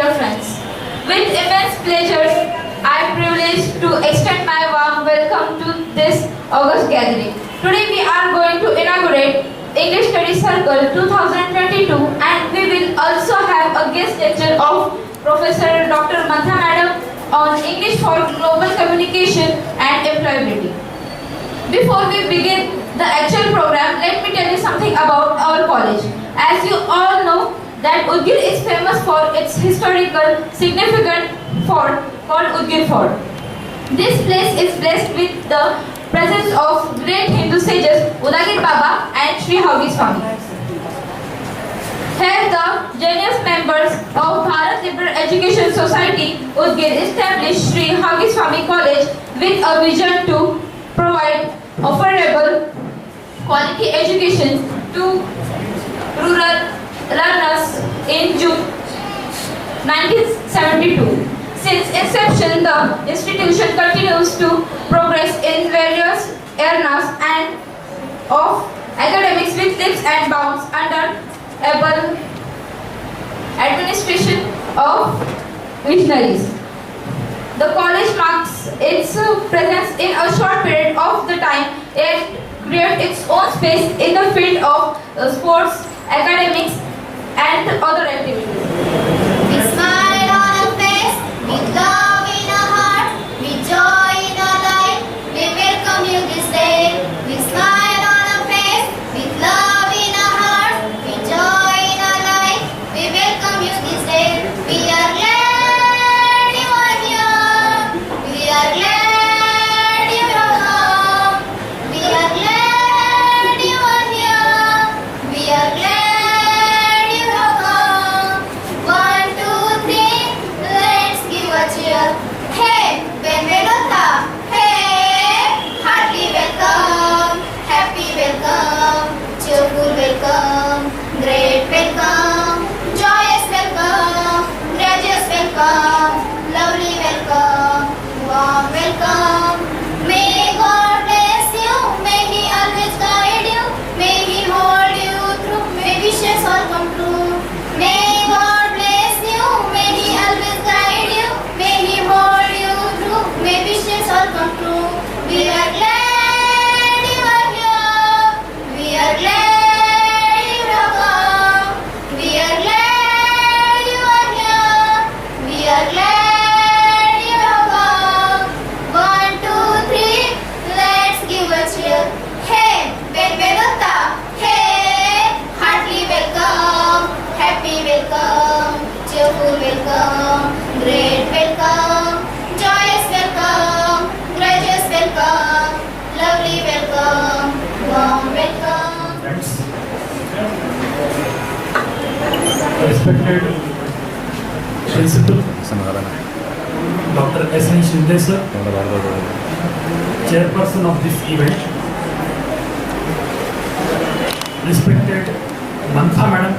dear friends. With immense pleasure, I am privileged to extend my warm welcome to this August gathering. Today we are going to inaugurate English Study Circle 2022 and we will also have a guest lecture of Professor Dr. Mantha Madam on English for Global Communication and Employability. Before we begin the actual program, let me tell you something about our college. As you all know, that Udgir is famous for its historical significant fort called Udgir Fort. This place is blessed with the presence of great Hindu sages Udgir Baba and Shri Havagiswami. Here the genius members of Bharat Liberal Education Society Udgir established Shri Havagiswami College with a vision to provide affordable quality education to rural learners in June 1972. Since inception, the institution continues to progress in various areas and of academics with leaps and bounds under able administration of visionaries. The college marks its presence in a short period of the time and creates its own space in the field of sports, academics, and other activities. We smile on our face, with love in our heart, with joy in our life. We welcome you this day. We smile on our face, with love in our heart, with joy in our life. We welcome you this day. We are glad you are here. We are glad you are home. We are glad you are here. We are glad. Hey, Benvenuta! Hey, heartily welcome, happy welcome, cheerful welcome, great welcome, joyous welcome, gracious welcome, lovely welcome, warm welcome. May God bless you, may He always guide you, may He hold you through, may wishes all come true. May God bless you, may He always guide you, may He hold you through, may wishes all come true. We are glad you are here. We are glad you have come. We are glad you are here. We are glad you have come. 1, 2, 3, let's give a cheer. Hey, Benvenuta. Hey, heartily welcome, happy welcome, cheerful welcome, great welcome, joyous welcome, gracious welcome, lovely welcome, warm welcome. Friends, respected Principal Dr. S. N. Shinde sir, Chairperson of this event, respected Mantha Madam,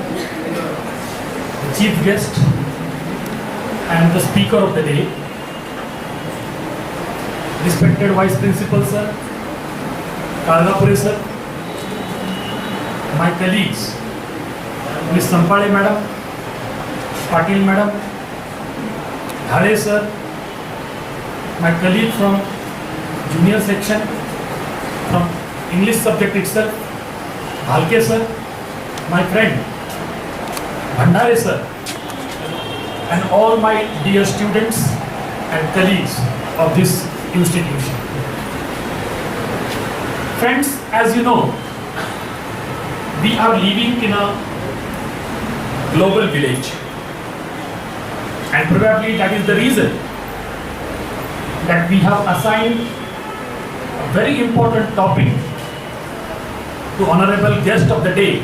the Chief Guest and the Speaker of the day, respected Vice Principal sir, Kalgapure sir, my colleagues, Ms. Sampale Madam, Patil Madam, Dhale sir, my colleague from junior section, from English subject itself, Bhalke sir, my friend, Bhandare sir, and all my dear students and colleagues of this institution. Friends, as you know, we are living in a global village, and probably that is the reason that we have assigned a very important topic to honorable guest of the day,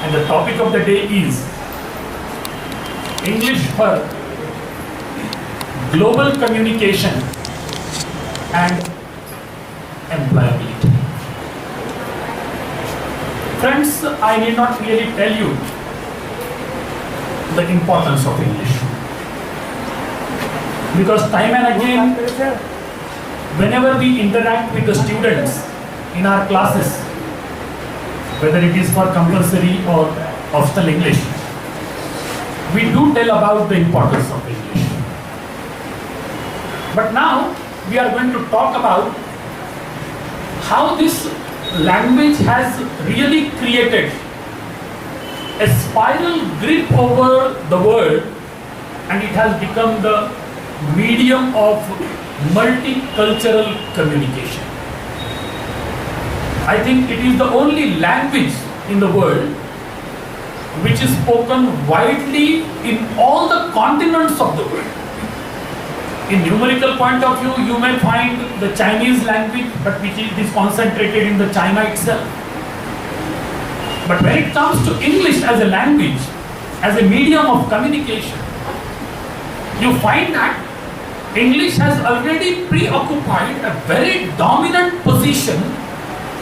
and the topic of the day is English for Global Communication and Employability. Friends, I need not really tell you the importance of English, because time and again, whenever we interact with the students in our classes, whether it is for compulsory or optional English, we do tell about the importance of English. But now we are going to talk about how this language has really created a spiral grip over the world, and it has become the medium of multicultural communication. I think it is the only language in the world which is spoken widely in all the continents of the world. In numerical point of view, you may find the Chinese language, but which is concentrated in the China itself. But when it comes to English as a language, as a medium of communication, you find that English has already preoccupied a very dominant position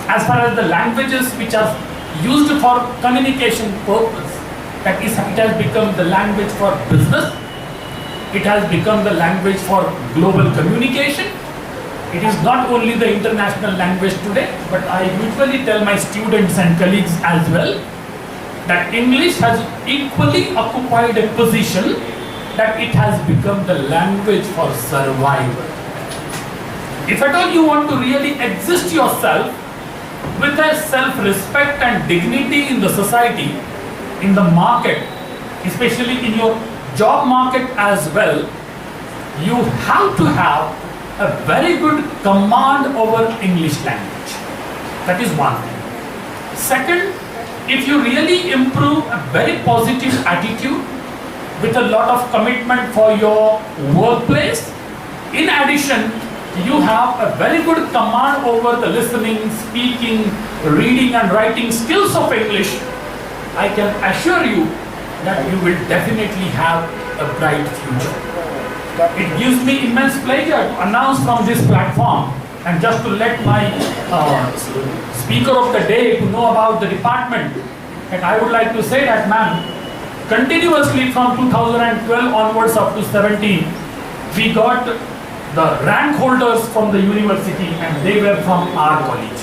as far as the languages which are used for communication purpose. That is, it has become the language for business. It has become the language for global communication. It is not only the international language today, but I usually tell my students and colleagues as well that English has equally occupied a position that it has become the language for survival. If at all you want to really exist yourself with a self-respect and dignity in the society, in the market, especially in your job market as well, you have to have a very good command over English language. That is one thing. Second, if you really improve a very positive attitude with a lot of commitment for your workplace, in addition, you have a very good command over the listening, speaking, reading and writing skills of English, I can assure you that you will definitely have a bright future. It gives me immense pleasure to announce from this platform, and just to let my speaker of the day to know about the department, and I would like to say that, ma'am, continuously from 2012 onwards up to 17, we got the rank holders from the university, and they were from our college.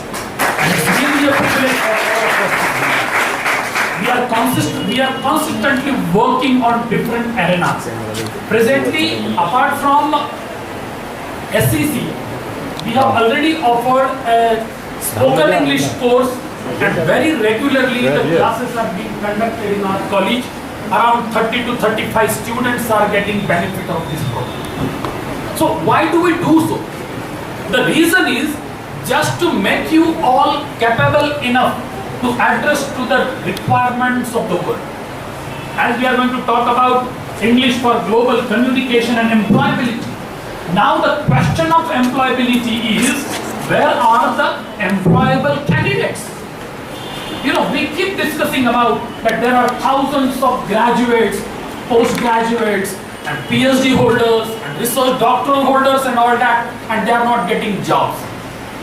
And it's really a privilege for all of us to do. We are consistently working on different arenas. Presently, apart from SCC, we have already offered a spoken English course, and very regularly the classes are being conducted in our college. Around 30 to 35 students are getting benefit of this program. So why do we do so? The reason is just to make you all capable enough to address to the requirements of the world. As we are going to talk about English for global communication and employability. Now the question of employability is, where are the employable candidates? You know, we keep discussing about that there are thousands of graduates, postgraduates and PhD holders and research doctoral holders and all that, and they are not getting jobs.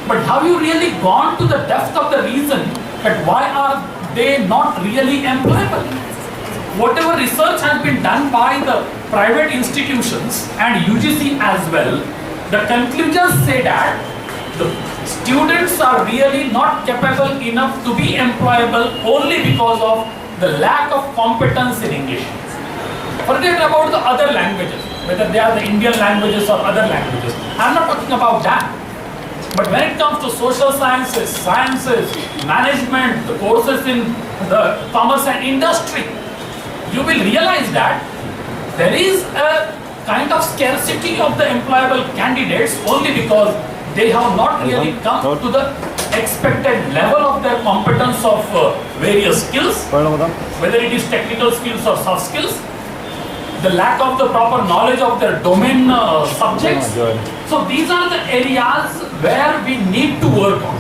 But have you really gone to the depth of the reason that why are they not really employable? Whatever research has been done by the private institutions and UGC as well, the conclusions say that the students are really not capable enough to be employable only because of the lack of competence in English. Forget about the other languages, whether they are the Indian languages or other languages. I am not talking about that. But when it comes to social sciences, management, the courses in the commerce and industry, you will realize that there is a kind of scarcity of the employable candidates only because they have not really come to the expected level of their competence of various skills, whether it is technical skills or soft skills, the lack of the proper knowledge of their domain subjects. So these are the areas where we need to work on.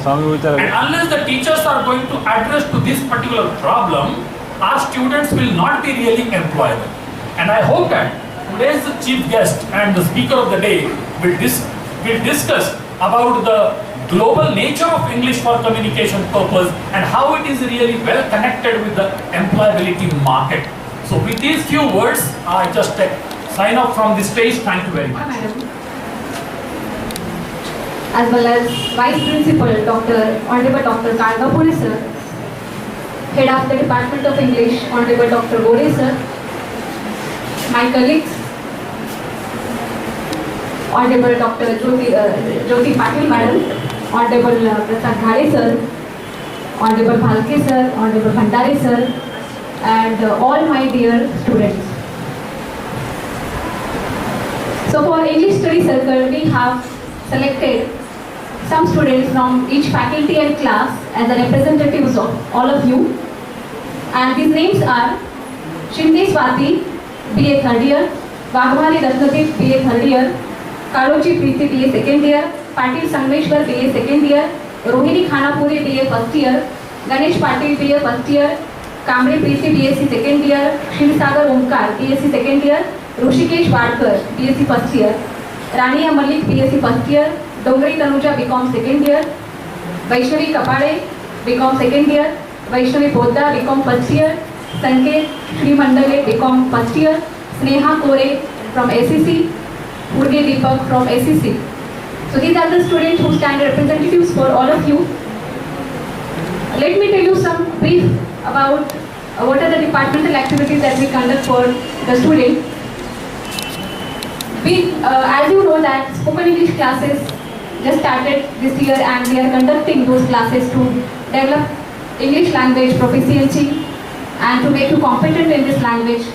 And unless the teachers are going to address to this particular problem, our students will not be really employable. And I hope that today's chief guest and the speaker of the day will discuss about the global nature of English for communication purpose and how it is really well connected with the employability market. So with these few words, I just sign off from this stage. Thank you very much. As well as Vice Principal Honorable Dr. Kargapuri sir, Head of the Department of English Honorable Dr. Gore sir, my colleagues, Honorable Dr. Jyoti Patil Madam, Honorable Prasad Ghare Sir, Honorable Bhalke Sir, Honorable Bhandare Sir, and all my dear students. So for English Study Circle, we have selected some students from each faculty and class as the representatives of all of you. And these names are Shinde Swati, BA 3rd year, Vaghwani Ratnadeep, BA 3rd year, Karochi Preeti, BA 2nd year, Patil Sangmeshwar, BA 2nd year, Rohini Khanapuri, BA 1st year, Ganesh Patil, BA 1st year, Kamri Preeti, BSc 2nd year, Shivsagar Omkar, BSc 2nd year, Rushikesh Wadkar, BSc 1st year, Rania Malik, BSc 1st year, Dongri Tanuja, BCom 2nd year, Vaishnavi Kapade, BCom 2nd year, Vaishnavi Poddar, BCom 1st year, Sanket Shri Mandale, BCom 1st year, Sneha Kore from ACC, Urge Deepak from ACC. So these are the students who stand representatives for all of you. Let me tell you some brief about what are the departmental activities that we conduct for the students. As you know that spoken English classes just started this year, and we are conducting those classes to develop English language proficiency and to make you competent in this language.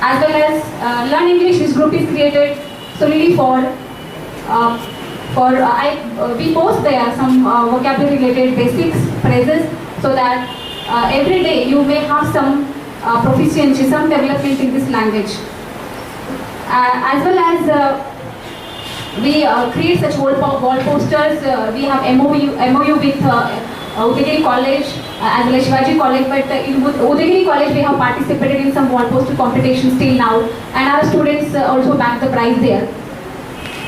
As well as Learn English, this group is created solely we post there some vocabulary related basics, phrases, so that every day you may have some proficiency, some development in this language. As well as we create such wall posters. We have MOU with Udgir College as well as Shivaji College, but in Udgir College we have participated in some wall poster competitions till now, and our students also bagged the prize there.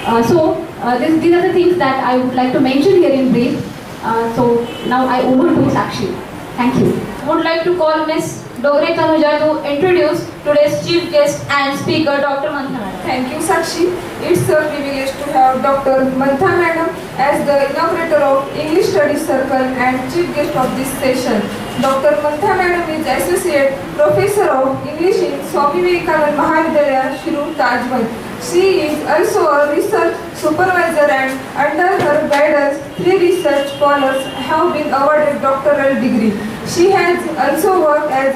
These are the things that I would like to mention here in brief. So now I over to Sakshi. Thank you. I would like to call Ms. Dogre Tanuja to introduce today's chief guest and speaker, Dr. Mantha. Thank you, Sakshi. It's a privilege to have Dr. Mantha Madam as the inaugurator of English Studies Circle and chief guest of this session. Dr. Mantha Madam is Associate Professor of English in Swami Havagiswami Mahavidyalaya Udgir. She is also a research supervisor, and under her guidance, 3 research scholars have been awarded doctoral degree. She has also worked as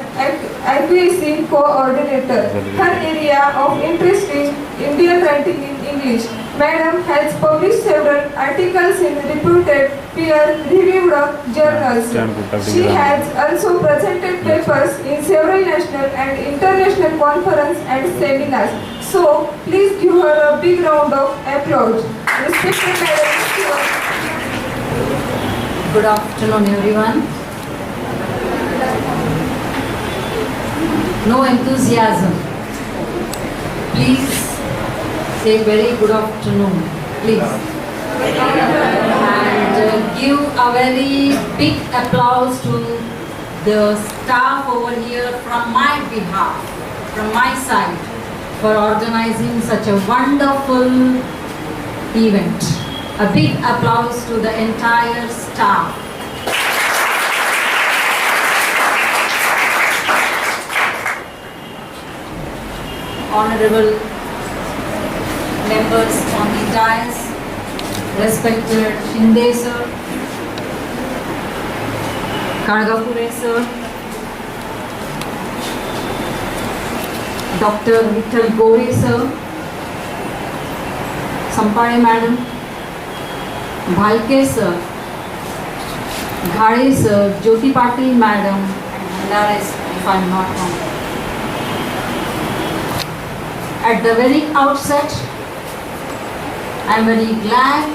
accuracy coordinator. Her area of interest is Indian writing in English. Madam has published several articles in reputed peer-reviewed journals. She has also presented papers in several national and international conferences and seminars. So, please give her a big round of applause. Respected Madam. Good afternoon, everyone. No enthusiasm. Please say very good afternoon, please. And give a very big applause to the staff over here from my behalf, from my side, for organizing such a wonderful event. A big applause to the entire staff. Honorable members on the dais, respected Shinde sir, Kargapure sir, Dr. Vittal Gore sir, Sampare madam, Bhalke sir, Ghare sir, Jyoti Patil madam, and Bhandare if I am not wrong. At the very outset, I am very glad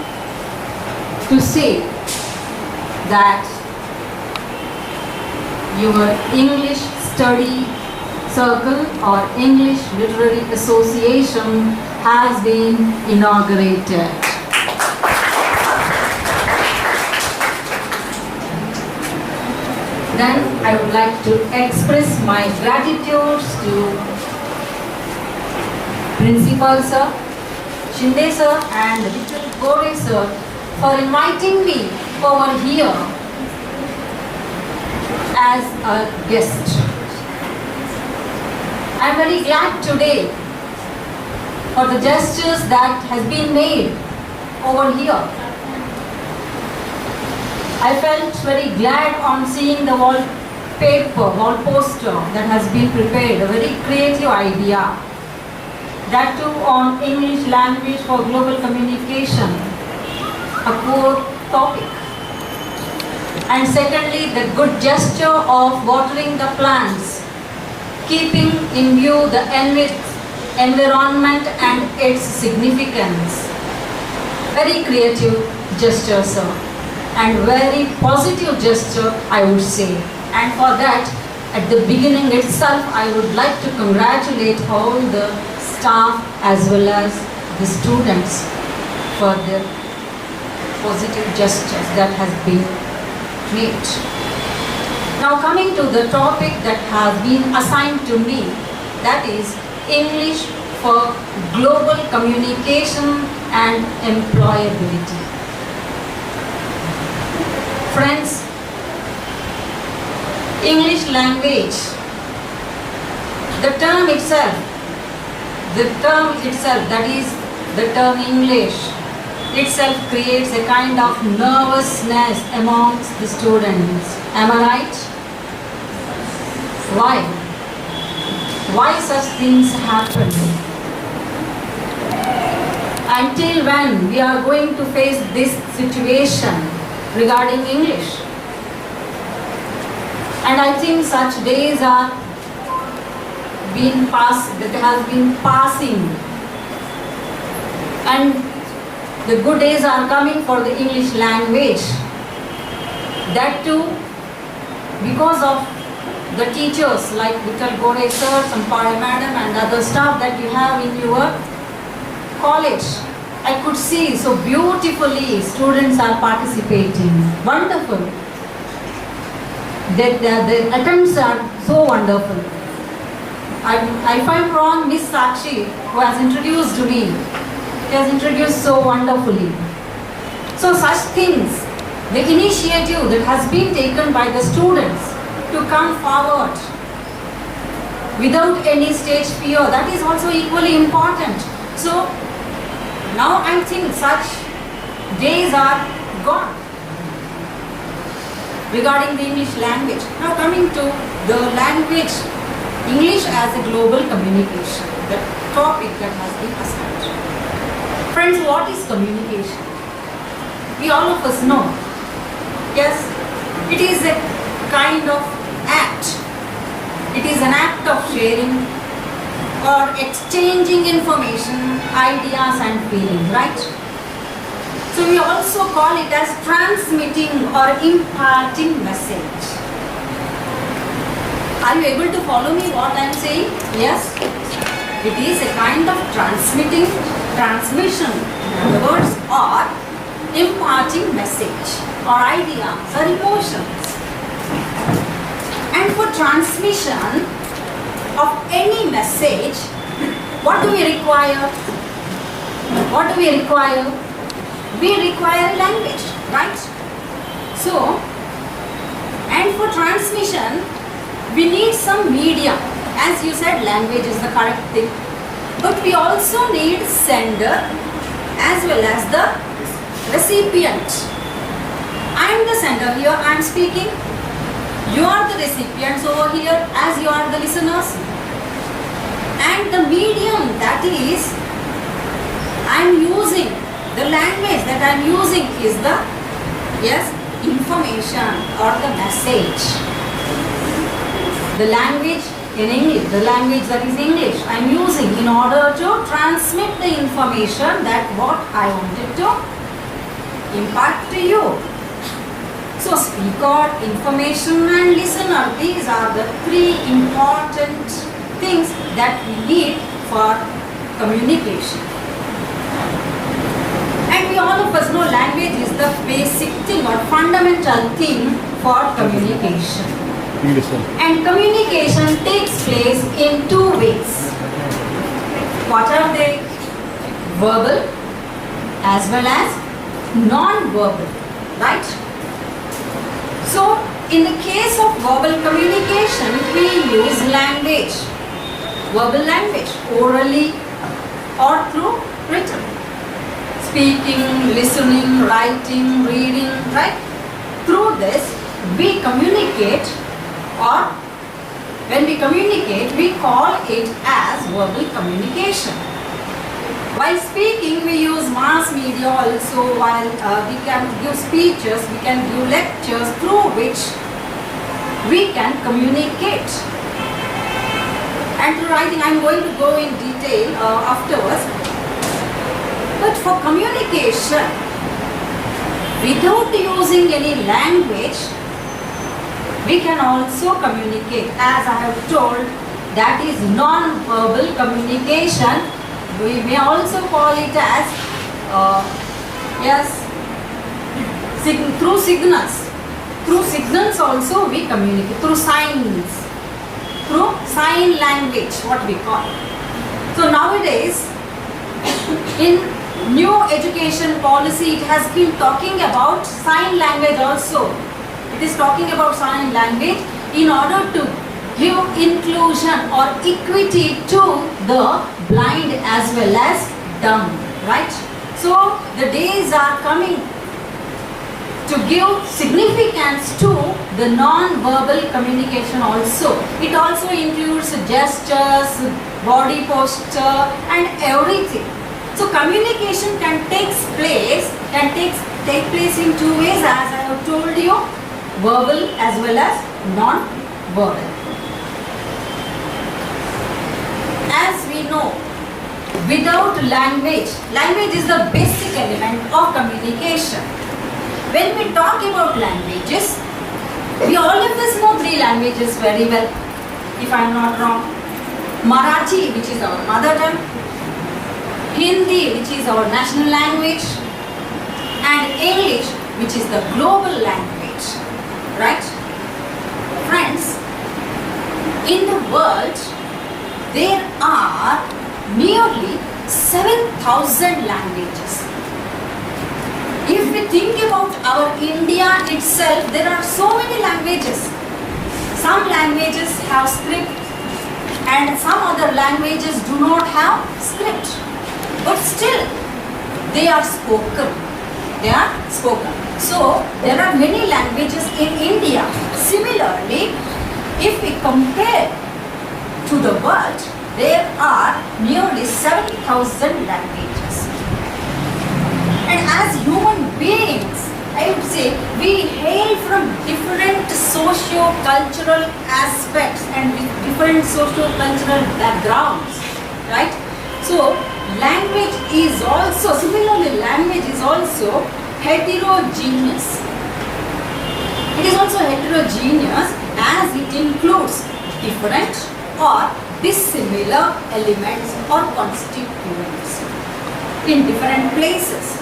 to say that your English Study Circle or English Literary Association has been inaugurated. Then I would like to express my gratitude to Principal Sir, Shinde Sir and Vittal Gore Sir for inviting me over here as a guest. I am very glad today for the gestures that has been made over here. I felt very glad on seeing the wall poster that has been prepared, a very creative idea. That too on English language for global communication, a core topic. And secondly, the good gesture of watering the plants, keeping in view the environment and its significance. Very creative gesture, sir, and very positive gesture, I would say. And for that, at the beginning itself, I would like to congratulate all the staff as well as the students for their positive gestures that has been made. Now coming to the topic that has been assigned to me, that is English for global communication and employability. Friends, English language, the term itself, that is the term English itself creates a kind of nervousness amongst the students. Am I right? Why? Why such things happen? Until when we are going to face this situation regarding English? And I think such days are passing, and the good days are coming for the English language. That too because of the teachers like Vikal Gore sir, Sampara madam and other staff that you have in your college. I could see so beautifully students are participating. Wonderful. The attempts are so wonderful. If I'm wrong, Miss Sakshi, who has introduced me, she has introduced so wonderfully. So such things, the initiative that has been taken by the students to come forward without any stage fear, that is also equally important. So now I think such days are gone regarding the English language. Now coming to the language, English as a global communication, the topic that has been assigned. Friends, what is communication? We all of us know. Yes, it is a kind of act. It is an act of sharing or exchanging information, ideas and feelings, right? So we also call it as transmitting or imparting message. Are you able to follow me what I am saying? Yes. It is a kind of transmission, in other words, or imparting message or ideas or emotions. And for transmission of any message, what do we require? What do we require? We require language, right? So, and for transmission, we need some medium. As you said, language is the correct thing. But we also need sender as well as the recipient. I am the sender here, I am speaking. You are the recipients over here as you are the listeners. And the medium that is, I am using, the language that I am using is the, information or the message. The language in English, the language that is English, I am using in order to transmit the information that what I wanted to impart to you. So speaker, information and listener, these are the three important things that we need for communication. And we all of us know language is the basic thing or fundamental thing for communication. And communication takes place in two ways. What are they? Verbal as well as non-verbal, right? So, in the case of verbal communication, we use language. verbal language, orally or through written. Speaking, listening, writing, reading, right? Through this, we communicate, or when we communicate, we call it as verbal communication. While speaking, we use mass media also. While we can give speeches, we can give lectures through which we can communicate. And through writing, I am going to go in detail afterwards. But for communication, without using any language, we can also communicate. As I have told, that is non-verbal communication. We may also call it as through signals. Through signals also we communicate. Through signs. Through sign language, what we call. So nowadays, in new education policy, it has been talking about sign language also. It is talking about sign language in order to give inclusion or equity to the blind as well as dumb, right? So the days are coming to give significance to the non-verbal communication also. It also includes gestures, body posture and everything. So communication can take place in two ways, as I have told you, verbal as well as non-verbal. As we know, without language is the basic element of communication. When we talk about languages, we all of us know three languages very well, if I am not wrong. Marathi, which is our mother tongue, Hindi, which is our national language, and English, which is the global language, right? Friends, in the world, there are nearly 7,000 languages. If we think about our India itself, there are so many languages. Some languages have script and some other languages do not have script. But still, they are spoken. So, there are many languages in India. Similarly, if we compare to the world, there are nearly 7,000 languages. And as human beings, I would say, we hail from different socio-cultural aspects and with different socio-cultural backgrounds, right? So, language is also heterogeneous. It is also heterogeneous as it includes different or dissimilar elements or constituents in different places.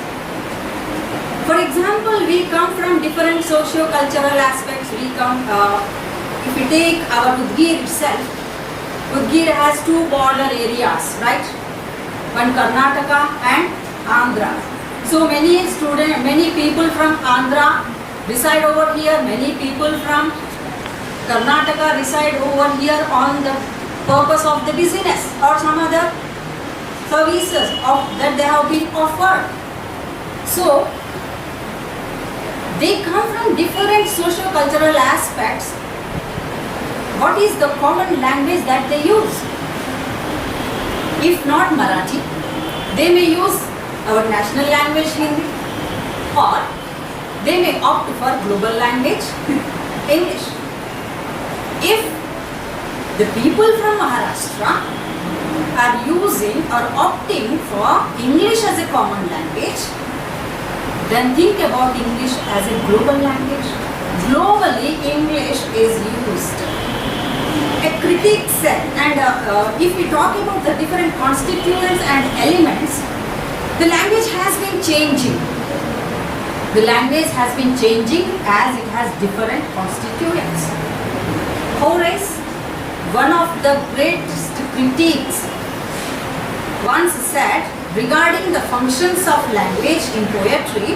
For example, we come from different socio-cultural aspects. If we take our Udgir itself, Udgir has two border areas, right? One Karnataka and Andhra. So many people from Andhra reside over here, many people from Karnataka reside over here on the purpose of the business or some other services that they have been offered. So, they come from different socio-cultural aspects. What is the common language that they use? If not Marathi, they may use our national language Hindi, or they may opt for global language English. If the people from Maharashtra are using or opting for English as a common language, then think about English as a global language. Globally, English is used. A critic said, and if we talk about the different constituents and elements, the language has been changing. The language has been changing as it has different constituents. Horace, one of the greatest critics, once said regarding the functions of language in poetry,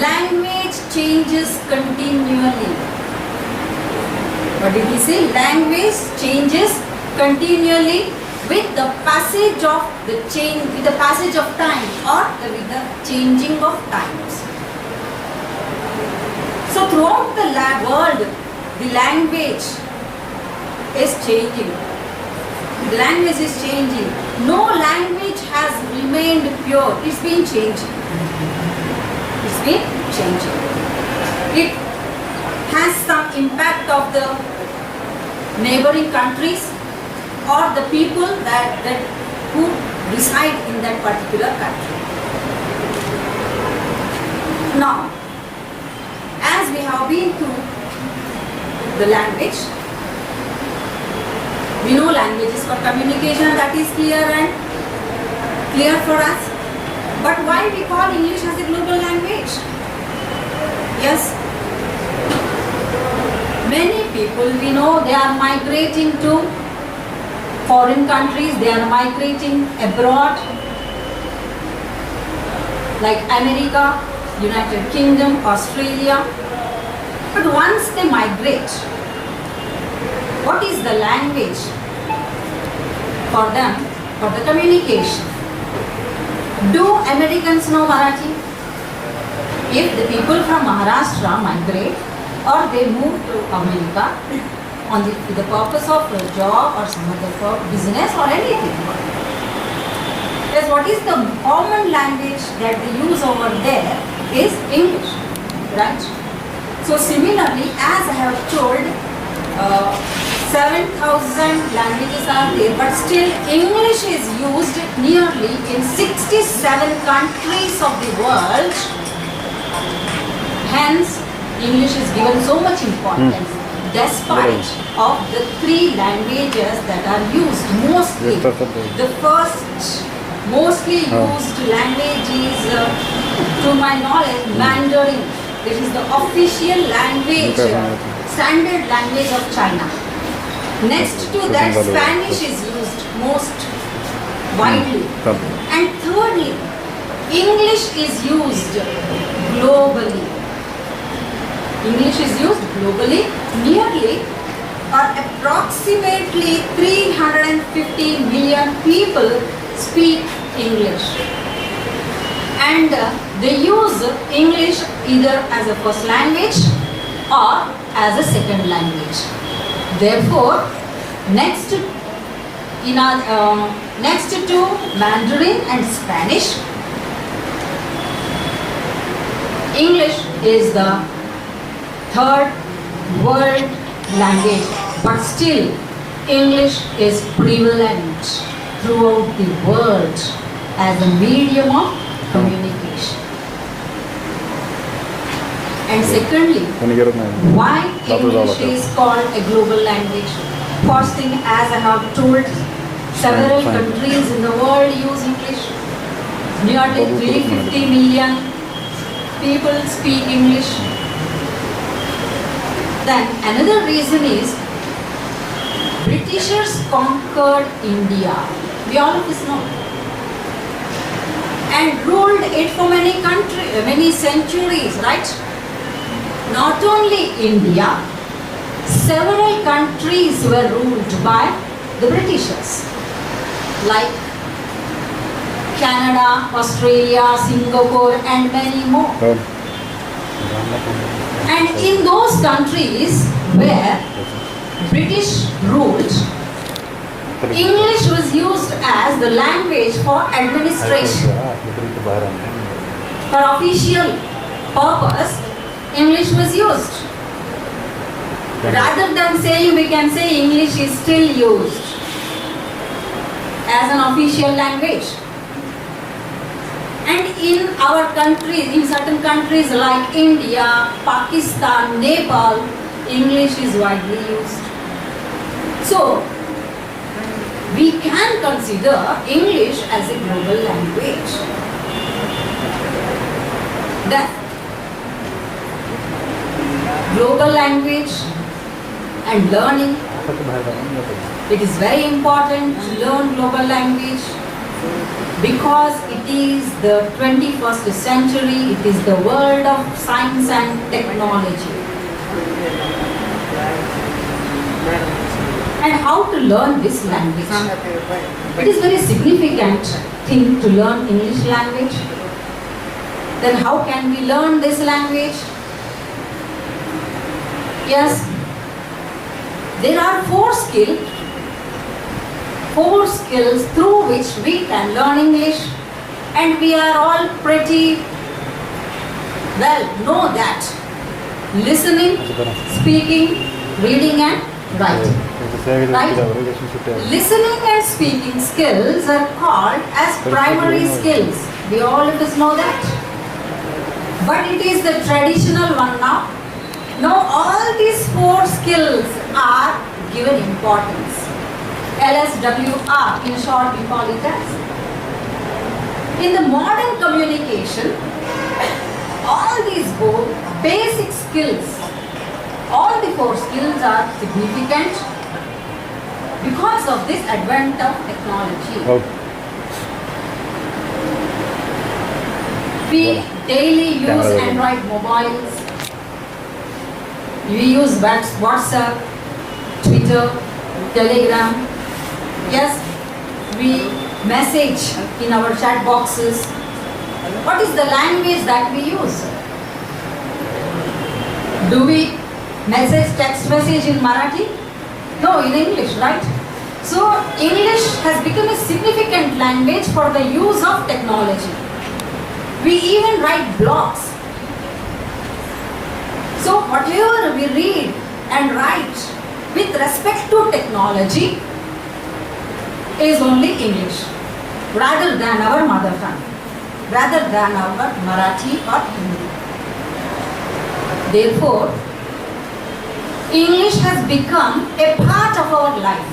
language changes continually. What did he say? Language changes continually with the passage of time or with the changing of times. So throughout the world, the language is changing. The language is changing. No language has remained pure. It's been changing. It's been changing. It has some impact of the neighboring countries or the people that who reside in that particular country. Now, as we have been through the language, we know language is for communication, that is clear for us. But why we call English as a global language? Yes, many people we know they are migrating to foreign countries, they are migrating abroad, like America, United Kingdom, Australia. But once they migrate, what is the language for them, for the communication? Do Americans know Marathi? If the people from Maharashtra migrate or they move to America with the purpose of a job or some other business or anything, yes, what is the common language that they use over there is English, right? So similarly, as I have told, 7,000 languages are there, but still English is used nearly in 67 countries of the world. Hence, English is given so much importance, despite of the 3 languages that are used mostly. The first mostly used language is, to my knowledge, Mandarin. This is the official language, standard language of China. Next to that, Spanish is used most widely. And thirdly, English is used globally. English is used globally. Nearly or approximately 350 million people speak English. And they use English either as a first language or as a second language. Therefore, next to Mandarin and Spanish, English is the third world language, but still English is prevalent throughout the world as a medium of communication. And secondly, why English is called a global language? First thing, as I have told, several countries in the world use English. Nearly 350 million people speak English. Then another reason is Britishers conquered India. We all of us know. And ruled it for many centuries, right? Not only India, several countries were ruled by the Britishers, like Canada, Australia, Singapore, and many more. And in those countries where British ruled, English was used as the language for administration. For official purpose, English was used. Rather than saying, we can say English is still used as an official language. And in our countries, in certain countries like India, Pakistan, Nepal, English is widely used. So, we can consider English as a global language. The global language and learning, it is very important to learn global language because it is the 21st century, it is the world of science and technology. and how to learn this language. It is very significant thing to learn English language. Then how can we learn this language? Yes, there are four skills through which we can learn English, and we are all pretty well know that. Listening, speaking, reading and writing. Right? Listening and speaking skills are called as primary skills. We all of us know that. But it is the traditional one now. Now all these four skills are given importance. LSWR, in short we call it as. In the modern communication, all these basic skills, all the four skills are significant because of this advent of technology. We daily use Android mobiles. We use WhatsApp, Twitter, Telegram. Yes, we message in our chat boxes. What is the language that we use? Do we text message in Marathi? No, in English, right? So English has become a significant language for the use of technology. We even write blogs. So whatever we read and write with respect to technology is only English, rather than our mother tongue, rather than our Marathi or Hindi. Therefore, English has become a part of our life.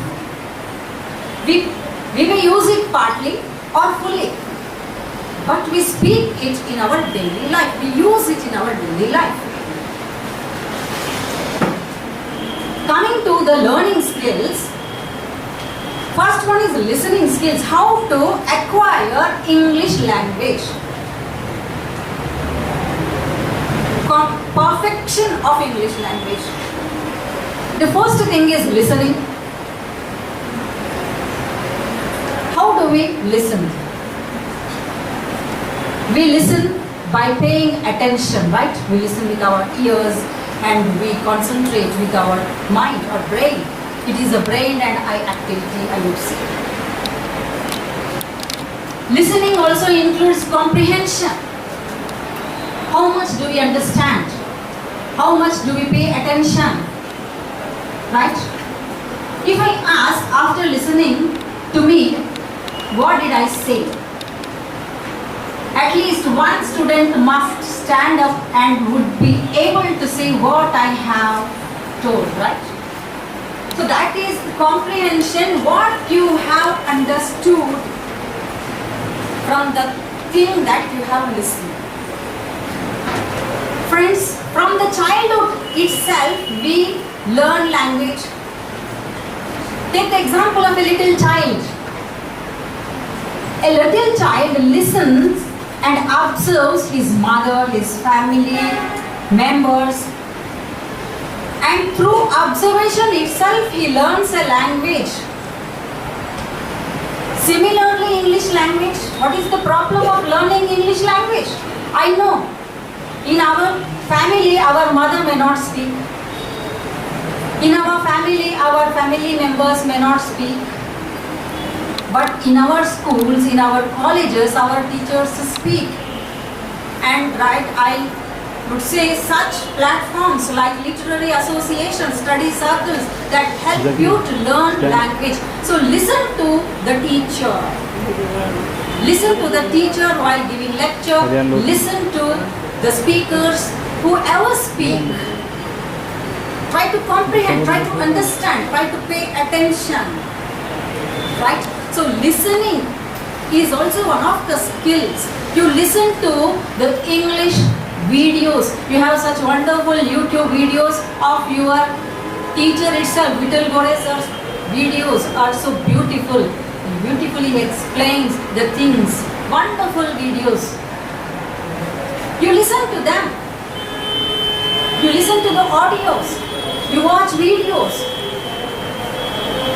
We may use it partly or fully, but we speak it in our daily life. We use it in our daily life. Coming to the learning skills, first one is listening skills. How to acquire English language. Perfection of English language. The first thing is listening. How do we listen? We listen by paying attention, right? We listen with our ears and we concentrate with our mind or brain. It is a brain and eye activity, I would say. Listening also includes comprehension. How much do we understand? How much do we pay attention? Right? If I ask after listening to me, what did I say? At least one student must stand up and would be able to say what I have told, right? So that is comprehension, what you have understood from the thing that you have listened. Friends, from the childhood itself, we learn language. Take the example of a little child. A little child listens and observes his mother, his family members, and through observation itself he learns a language. Similarly, English language. What is the problem of learning English language? I know in our family our mother may not speak. In our family members may not speak. But in our schools, in our colleges, our teachers speak. And right, I would say such platforms like literary associations, study circles that help you to learn language. So listen to the teacher. Listen to the teacher while giving lecture. Listen to the speakers, whoever speak. Try to comprehend, try to understand, try to pay attention. Right? So listening is also one of the skills. You listen to the English videos. You have such wonderful YouTube videos of your teacher itself. Vital Gore's videos are so beautiful. He beautifully explains the things. Wonderful videos. You listen to them. You listen to the audios. You watch videos.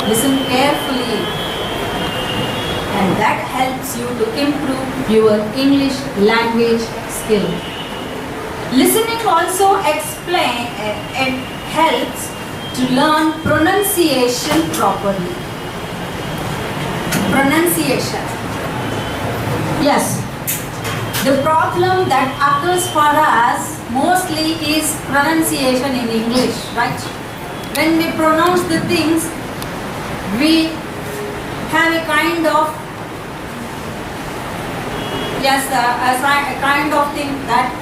Listen carefully. And that helps you to improve your English language skill. Listening also it helps to learn pronunciation properly. Pronunciation. Yes. The problem that occurs for us mostly is pronunciation in English, right? When we pronounce the things, we have a kind of a kind of thing that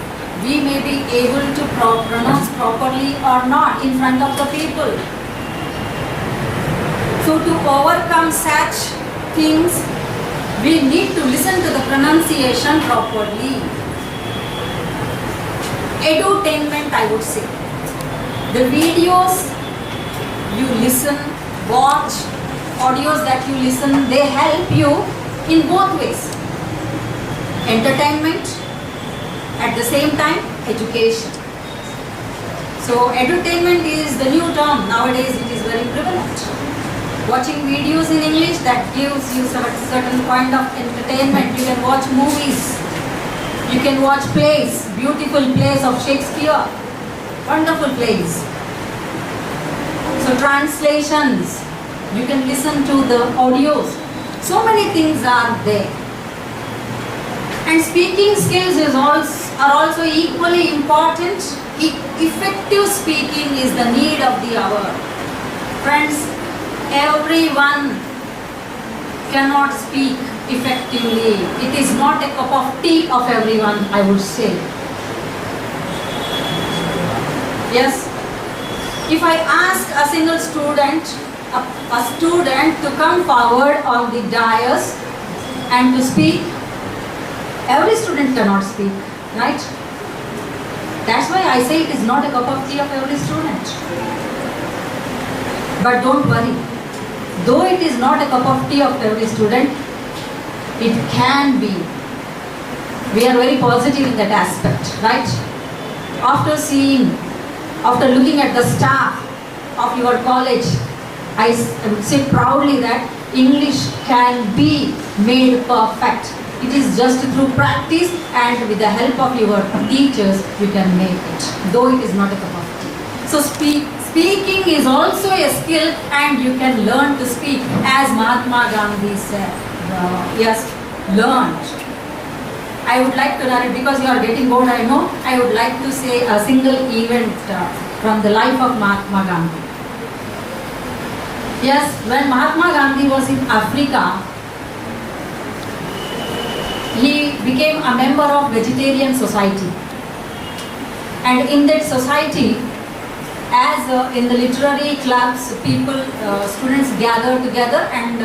we may be able to pronounce properly or not in front of the people. So to overcome such things, we need to listen to the pronunciation properly. Edutainment, I would say. The videos you listen, watch, audios that you listen, they help you in both ways. Entertainment, at the same time, education. So edutainment is the new term. Nowadays it is very prevalent. Watching videos in English, that gives you certain kind of entertainment. You can watch movies. You can watch plays, beautiful plays of Shakespeare. Wonderful plays. So translations, you can listen to the audios. So many things are there. And speaking skills are also equally important. Effective speaking is the need of the hour. Friends, everyone cannot speak effectively. It is not a cup of tea of everyone, I would say. Yes. If I ask a single student, a student to come forward on the dais and to speak, every student cannot speak, right? That's why I say it is not a cup of tea of every student. But don't worry. Though it is not a cup of tea of every student, it can be. We are very positive in that aspect, right? After looking at the staff of your college, I would say proudly that English can be made perfect. It is just through practice and with the help of your teachers you can make it, though it is not a cup of tea. So speaking is also a skill and you can learn to speak, as Mahatma Gandhi said. Yes, learned. I would like to narrate, because you are getting bored, I know. I would like to say a single event from the life of Mahatma Gandhi. Yes, when Mahatma Gandhi was in Africa, he became a member of vegetarian society. And in that society, as in the literary clubs, students gather together and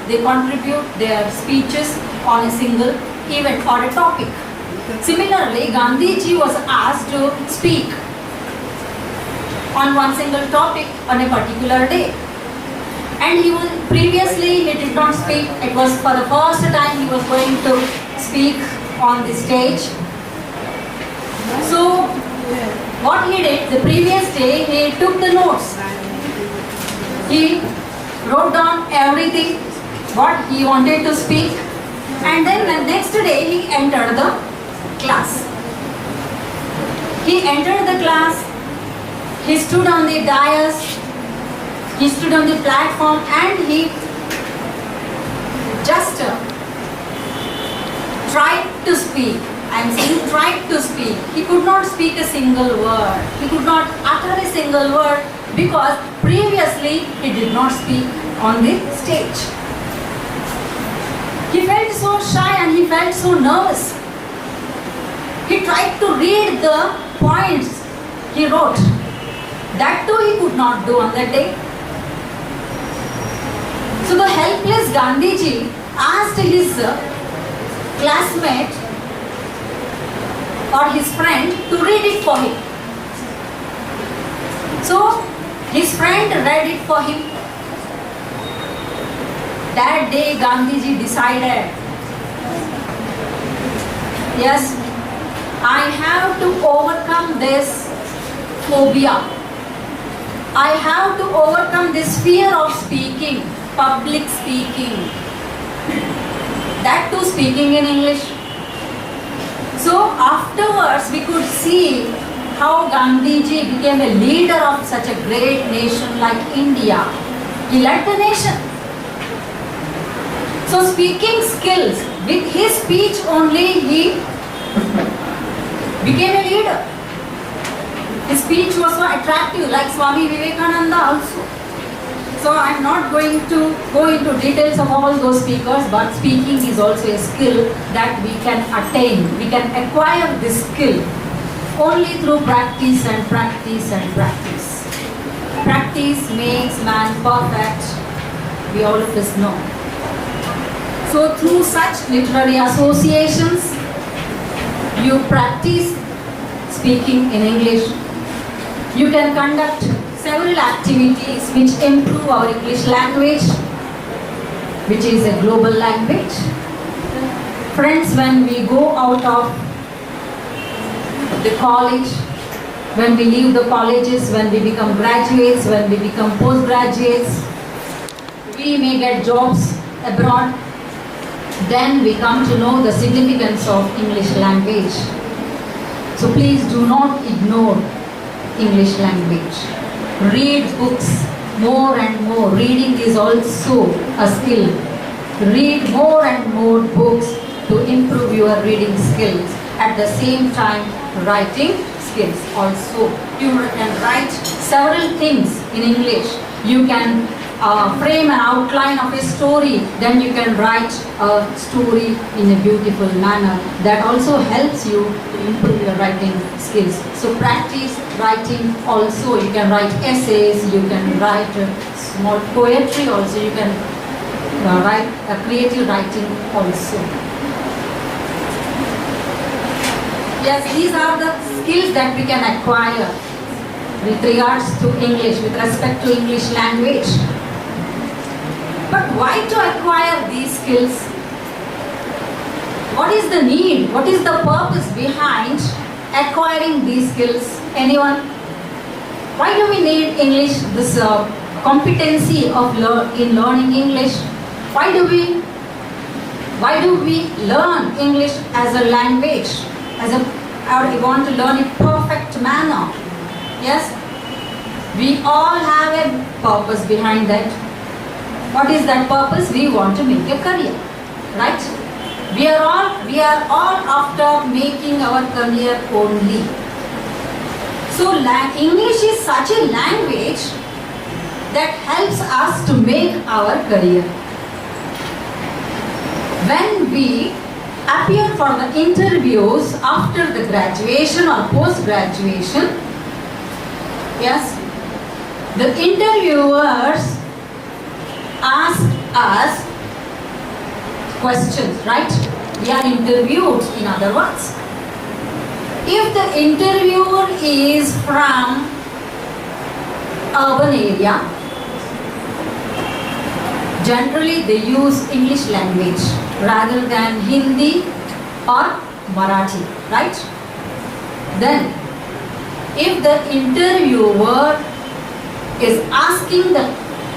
they contribute their speeches on a single event or a topic. Similarly, Gandhiji was asked to speak on one single topic on a particular day. And previously he did not speak. It was for the first time he was going to speak on the stage. So what he did, the previous day he took the notes. He wrote down everything what he wanted to speak, and then the next day he entered the class. He entered the class, he stood on the dais, he stood on the platform, and he just tried to speak. I am saying tried to speak. He could not speak a single word. He could not utter a single word because previously he did not speak on the stage. He felt so shy and he felt so nervous. He tried to read the points he wrote. That too he could not do on that day. So the helpless Gandhiji asked his classmate or his friend to read it for him. So his friend read it for him. That day Gandhiji decided, yes, I have to overcome this phobia. I have to overcome this fear of speaking, public speaking. That too speaking in English. So afterwards we could see how Gandhiji became a leader of such a great nation like India. He led the nation. So speaking skills, with his speech only he became a leader. His speech was so attractive, like Swami Vivekananda also. So I am not going to go into details of all those speakers, but speaking is also a skill that we can attain. We can acquire this skill only through practice and practice and practice. Practice makes man perfect. We all of us know. So through such literary associations, you practice speaking in English. You can conduct several activities which improve our English language, which is a global language. Friends, when we go out of the college, when we leave the colleges, when we become graduates, when we become postgraduates, we may get jobs abroad. Then we come to know the significance of English language. So please do not ignore English language. Read books more and more. Reading is also a skill. Read more and more books to improve your reading skills. At the same time, writing skills also. You can write several things in English. You can frame an outline of a story, then you can write a story in a beautiful manner. That also helps you to improve your writing skills. So practice writing also. You can write essays, you can write small poetry also, you can write creative writing also. Yes, these are the skills that we can acquire with regards to English, with respect to English language. But why to acquire these skills? What is the need? What is the purpose behind acquiring these skills? Anyone? Why do we need English, this competency of in learning English? Why do we learn English as a language? Or we want to learn it perfect manner? Yes? We all have a purpose behind that. What is that purpose? We want to make a career, right? We are all after making our career only. So English is such a language that helps us to make our career. When we appear for the interviews after the graduation or post-graduation, yes, the interviewers ask us questions, right? We are interviewed, in other words. If the interviewer is from urban area, generally they use English language rather than Hindi or Marathi, right? Then, if the interviewer is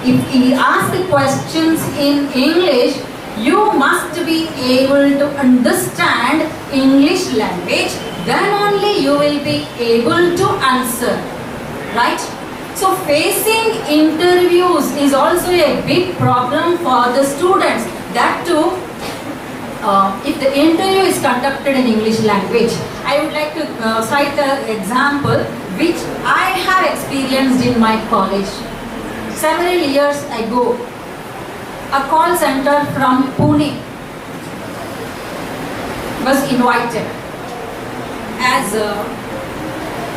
if he asks the questions in English, you must be able to understand English language, then only you will be able to answer, right? So facing interviews is also a big problem for the students. That too, if the interview is conducted in English language. I would like to cite an example which I have experienced in my college. Several years ago, a call center from Pune was invited as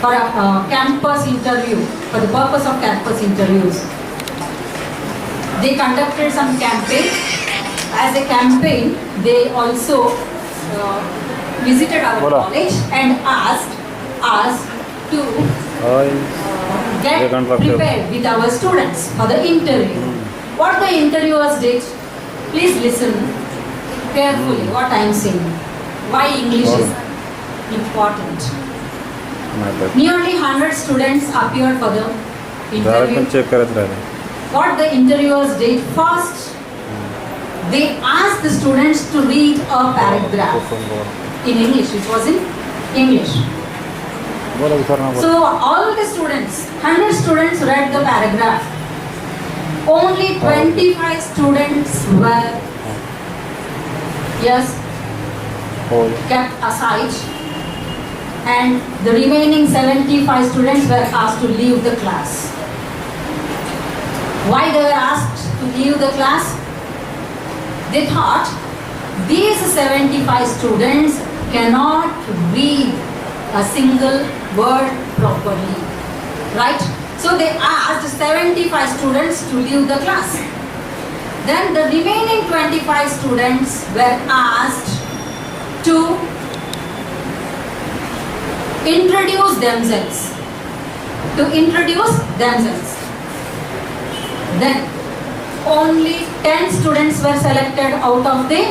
for a campus interview, for the purpose of campus interviews. They conducted some campaign. As a campaign, they also visited our college and asked us to get prepared with our students for the interview. What the interviewers did, please listen carefully what I am saying. Why English is important. Nearly 100 students appeared for the interview. Check करत राहिले. What the interviewers did first, they asked the students to read a paragraph in English. It was in English. बोला विचारना बोला. So all the students, 100 students read the paragraph. Only 25 students were, yes, हो. kept aside, and the remaining 75 students were asked to leave the class. Why they were asked to leave the class? They thought these 75 students cannot read a single word properly, right? So they asked 75 students to leave the class. Then the remaining 25 students were asked to introduce themselves. Then only 10 students were selected out of the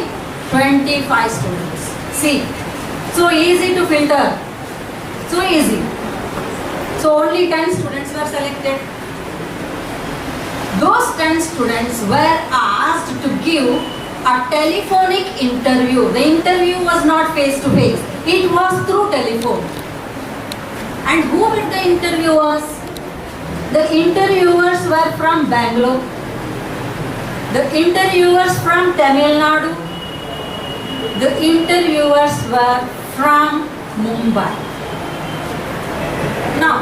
25 students. See, so easy to filter. So easy. So only 10 students were selected. Those 10 students were asked to give a telephonic interview. The interview was not face to face. It was through telephone. And who were the interviewers? The interviewers were from Bangalore. The interviewers from Tamil Nadu. The interviewers were from Mumbai. Now,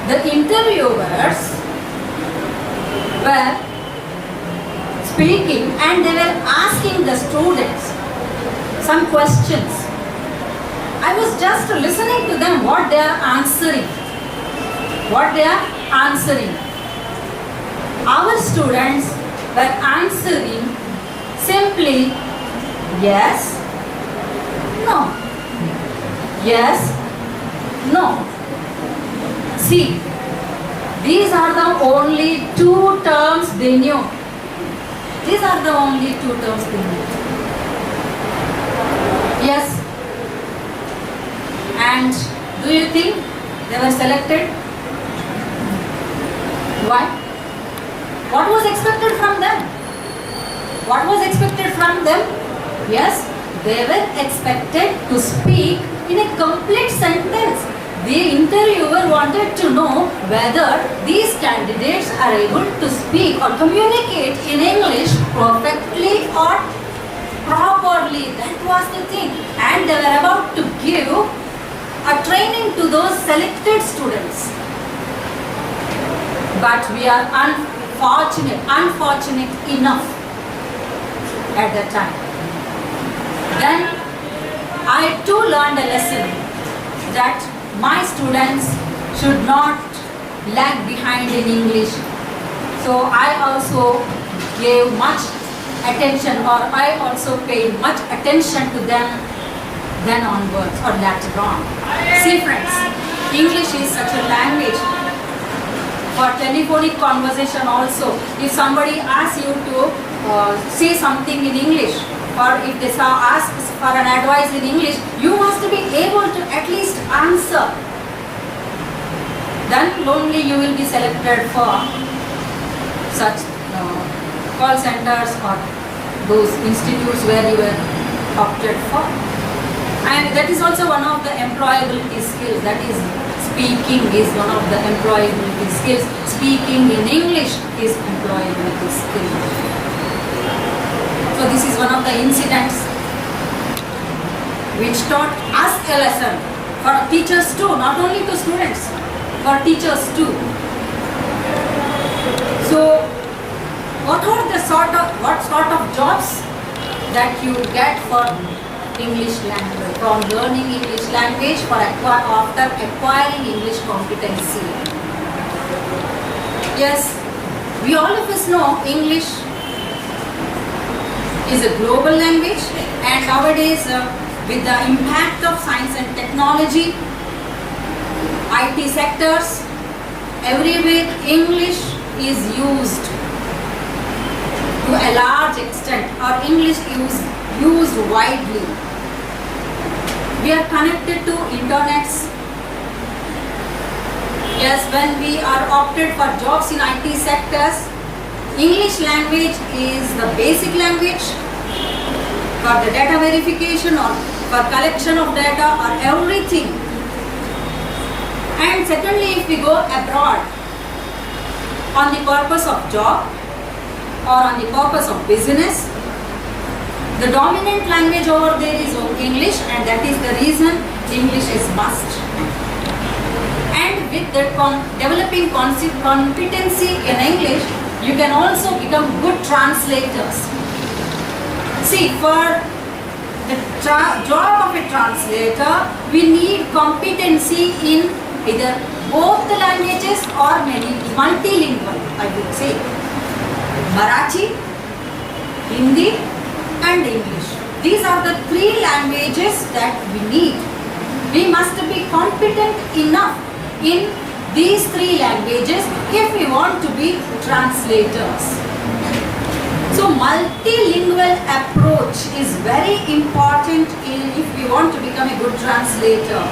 the interviewers were speaking and they were asking the students some questions. I was just listening to them what they are answering. Our students were answering simply yes, no, yes, no. See, these are the only two terms they knew. Yes. And do you think they were selected? Why? What was expected from them? Yes, they were expected to speak in a complete sentence. The interviewer wanted to know whether these candidates are able to speak or communicate in English perfectly or properly. That was the thing. And they were about to give a training to those selected students. But we are unfortunate enough at that time. Then I too learned a lesson that my students should not lag behind in English. So I also gave much attention, or I also paid much attention to them then onwards or later on. See friends, English is such a language. For telephonic conversation also, if somebody asks you to say something in English, or if they ask for an advice in English, you must be able to at least answer. Then only you will be selected for such call centers or those institutes where you were opted for. And that is also one of the employability skills. That is, speaking is one of the employability skills. Speaking in English is employability skill. So this is one of the incidents which taught us a lesson for teachers too, not only to students, for teachers too. So what sort of jobs that you get for English language, from learning English language after acquiring English competency? Yes, we all of us know English is a global language, and nowadays with the impact of science and technology, IT sectors, everywhere English is used to a large extent, or English is used widely. We are connected to internets, Yes, when we are opted for jobs in IT sectors, English language is the basic language for the data verification or for collection of data or everything. And secondly, if we go abroad on the purpose of job or on the purpose of business, the dominant language over there is English, and that is the reason English is must. And with the developing competency in English, you can also become good translators. See, for the job of a translator, we need competency in either both the languages or multilingual, I would say. Marathi, Hindi and English. These are the three languages that we need. We must be competent enough in these three languages if we want to be translators. So multilingual approach is very important if we want to become a good translator.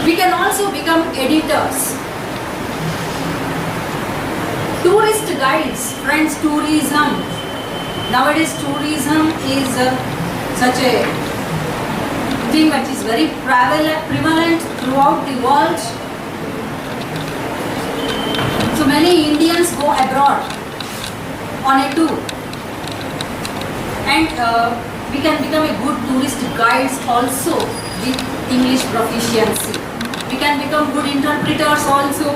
We can also become editors. Tourist guides, friends, tourism. Nowadays tourism is such a thing that is very prevalent throughout the world. So many Indians go abroad on a tour, and we can become a good tourist guides also with English proficiency. We can become good interpreters also,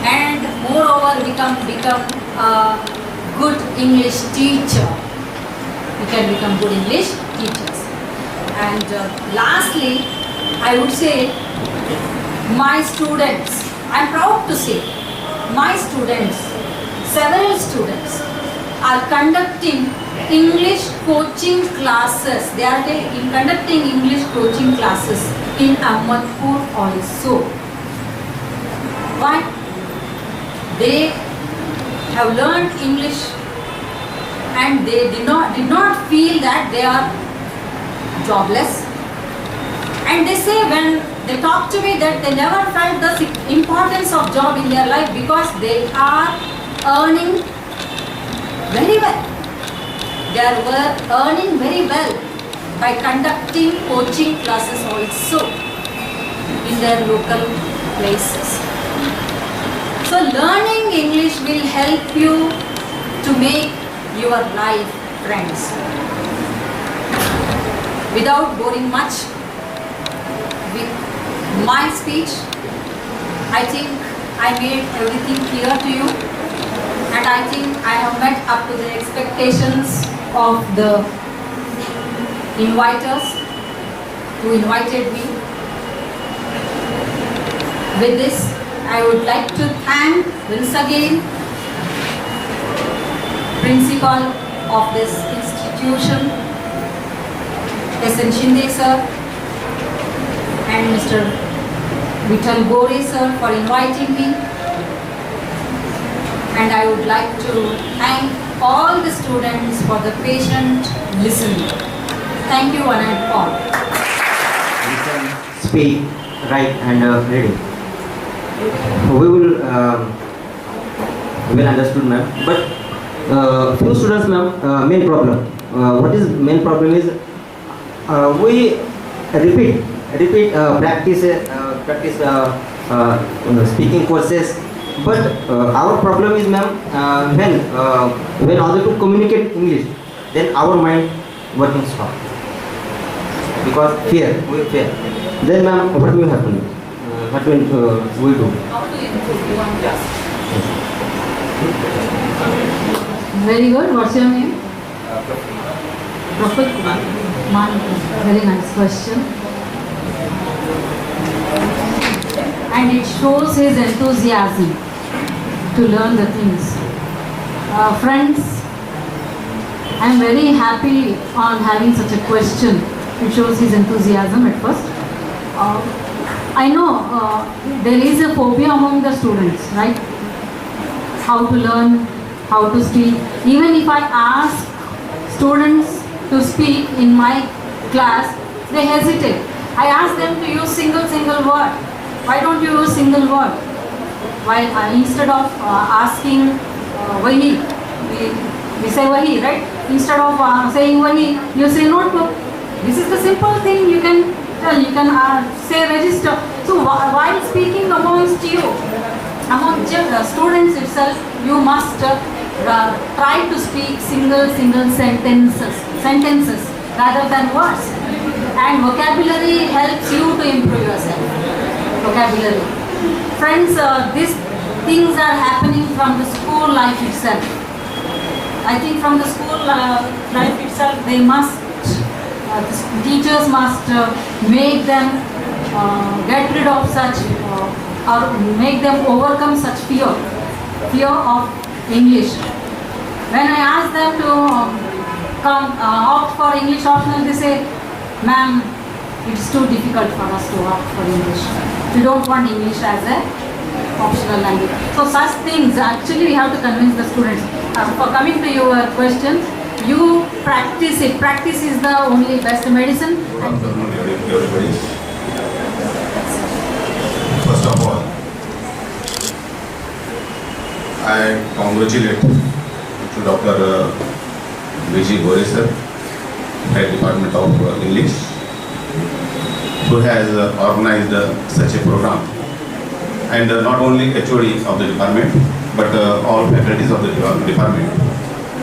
and moreover we can become a good English teacher. We can become good English teachers. And lastly, I would say my students, I am proud to say, my students, several students are conducting English coaching classes. They are conducting English coaching classes in Ahmedpur also. Why? They have learned English and they did not feel that they are jobless. And they say when they talk to me that they never felt the importance of job in their life because they are earning very well. They were earning very well by conducting coaching classes also in their local places. So learning English will help you to make your life friends. Without boring much with my speech, I think I made everything clear to you, and I think I have met up to the expectations of the inviters who invited me. With this, I would like to thank once again Principal of this institution, S.N. Shinde sir and Mr. Vital Gore sir for inviting me, and I would like to thank all the students for the patient listening. Thank you one and all. Listen, speak, write and reading. We will understood, ma'am, but few students, ma'am, main problem. What is main problem is we repeat practice speaking courses, but our problem is, ma'am, when order to communicate English, then our mind working stop because fear, we fear. Then, ma'am, what will happen? What will we do? How to improve? You want to ask? Very good. What's your name? Prof. Mantha. Very nice question. And it shows his enthusiasm to learn the things. Friends, I am very happy on having such a question. It shows his enthusiasm at first. I know there is a phobia among the students, right? How to learn, how to speak. Even if I ask students to speak in my class, they hesitate. I ask them to use single word. Why don't you use single word? Why instead of asking wahi, we say wahi, right? Instead of saying wahi, you say notebook. This is the simple thing you can tell. You can say register. So while speaking amongst you, among students itself, you must try to speak single sentences rather than words. And vocabulary helps you to improve yourself. Vocabulary. Friends, these things are happening from the school life itself. I think from the school life itself, they must, the teachers must make them get rid of such or make them overcome such fear of English. When I ask them to come opt for English optional, they say, ma'am, it's too difficult for us to opt for English. We don't want English as a optional language. So such things, actually we have to convince the students. For coming to your questions, you practice it. Practice is the only best medicine. Everybody. First of all, I congratulate to Dr. V.G. Gore sir, Head Department of English, who has organized such a program, and not only HOD of the department, but all faculties of the department.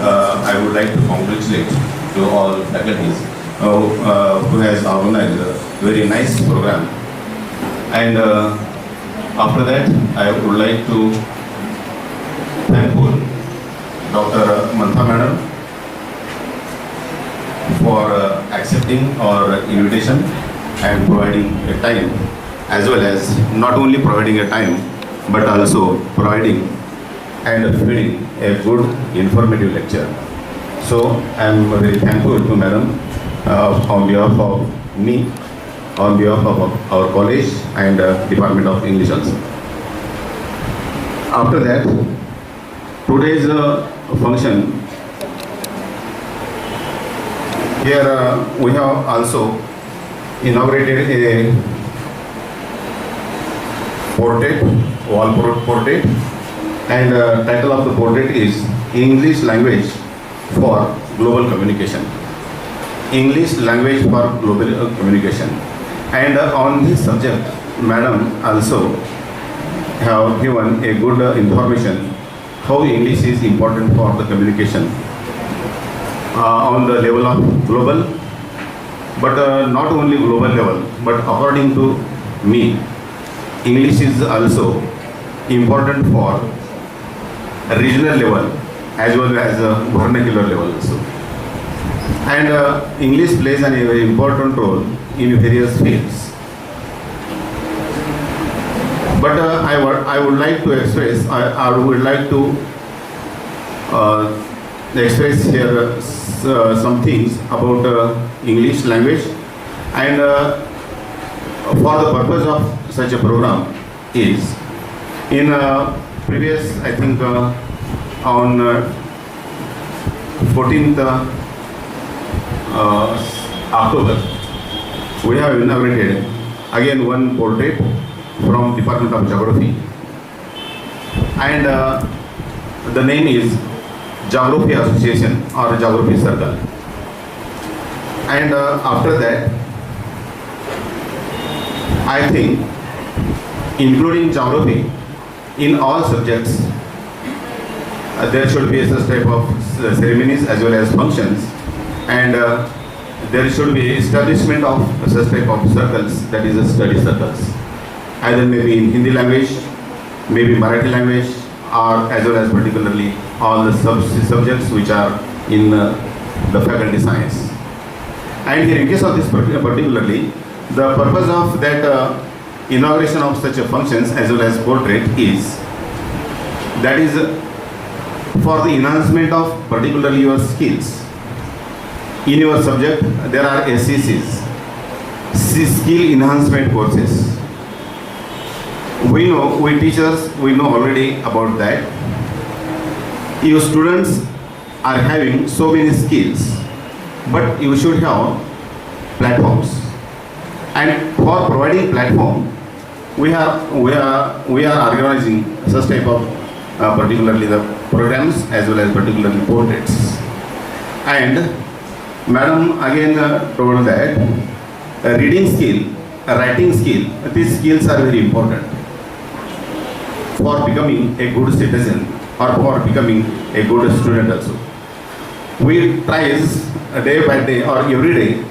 I would like to congratulate to all faculties who has organized a very nice program. And after that, I would like to thank Dr. Mantha madam for accepting our invitation and providing a time, as well as not only providing a time, but also providing and feeding a good informative lecture. So I am very thankful to madam on behalf of me, on behalf of our college and Department of English also. After that, today's function, here we have also inaugurated a portrait, wall portrait, and title of the portrait is English Language for Global Communication. English Language for Global Communication. And on this subject, madam also have given a good information how English is important for the communication on the level of global, but not only global level, but according to me, English is also important for regional level as well as vernacular level also. And English plays a very important role in various fields. But I would like to express, I would like to express here some things about English language, and for the purpose of such a program is in previous, I think on 14th October, we have inaugurated again one portrait from Department of Geography, and the name is Geography Association or Geography Circle. And after that, I think including geography in all subjects, there should be such type of ceremonies as well as functions, and there should be establishment of such type of circles, that is a study circles, either maybe in Hindi language, maybe Marathi language, or as well as particularly all the subjects which are in the faculty science. And here in case of this particularly, the purpose of that inauguration of such a functions as well as portrait is, that is for the enhancement of particularly your skills. In your subject, there are SCCs, skill enhancement courses. We know, we teachers, we know already about that. Your students are having so many skills, but you should have platforms. And for providing platform, we are organizing such type of particularly the programs as well as particularly portraits. And Madam again told that reading skill, writing skill, these skills are very important for becoming a good citizen or for becoming a good student also. We try day by day or every day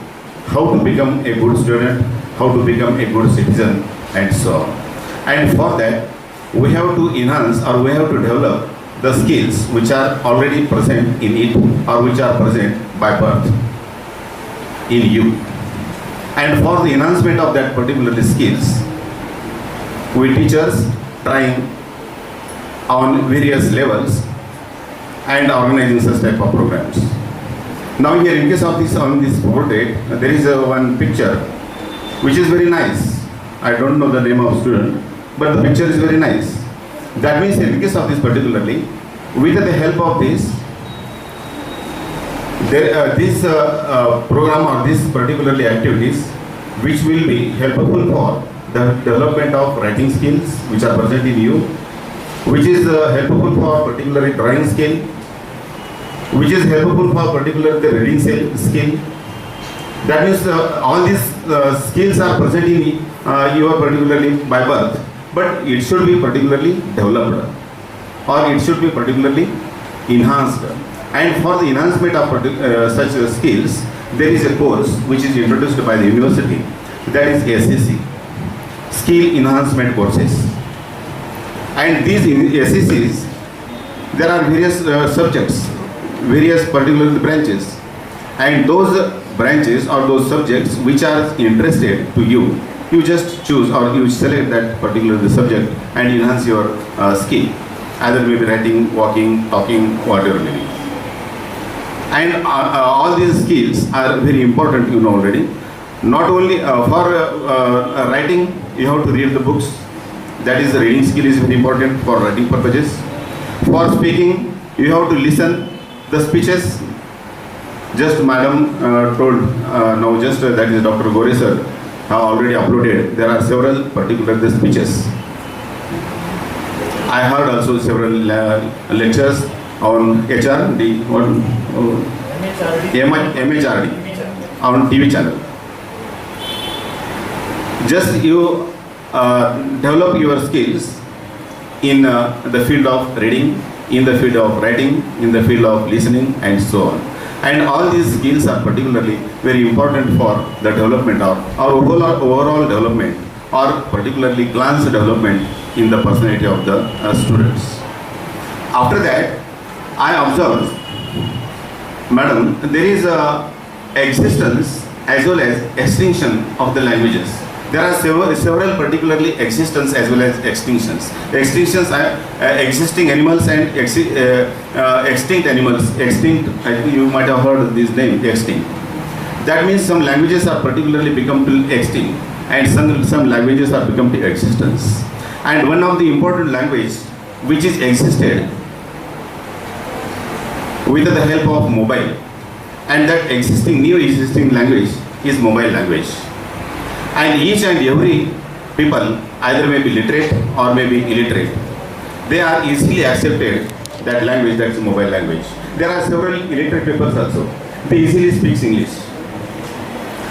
how to become a good student, how to become a good citizen and so on. And for that we have to enhance or we have to develop the skills which are already present in it or which are present by birth in you. And for the enhancement of that particular skills, we teachers trying on various levels and organizing such type of programs. Now here in case of this, on this portrait, there is one picture which is very nice. I don't know the name of student, but the picture is very nice. That means in case of this particularly, with the help of this, this program or this particularly activities which will be helpful for the development of writing skills which are present in you, which is helpful for particularly drawing skill, which is helpful for particularly the reading skill. That means all these skills are present in your particularly by birth, but it should be particularly developed or it should be particularly enhanced. And for the enhancement of such skills, there is a course which is introduced by the university, that is SEC, Skill Enhancement Courses. And these SECs, there are various subjects, various particular branches, and those branches or those subjects which are interested to you, you just choose or you select that particular subject and enhance your skill, either maybe writing, walking, talking, whatever maybe. And all these skills are very important, you know already. Not only for writing, you have to read the books. That is, the reading skill is very important for writing purposes. For speaking, you have to listen the speeches. Just Madam told now, just that is Dr. Gore sir have already uploaded. There are several particular speeches. I heard also several lectures on HRD, MHRD on TV channel. Just you develop your skills in the field of reading, in the field of writing, in the field of listening and so on. And all these skills are particularly very important for the development of our overall development or particularly glance development in the personality of the students. After that, I observed, Madam, there is a existence as well as extinction of the languages. There are several particularly existence as well as extinctions. Extinctions are existing animals and extinct animals. Extinct, I think you might have heard this name, extinct. That means some languages are particularly become extinct and some languages are become to existence. And one of the important language which is existed with the help of mobile, and that new existing language is mobile language. And each and every people either may be literate or may be illiterate. They are easily accepted that language, that is mobile language. There are several illiterate people also. They easily speak English.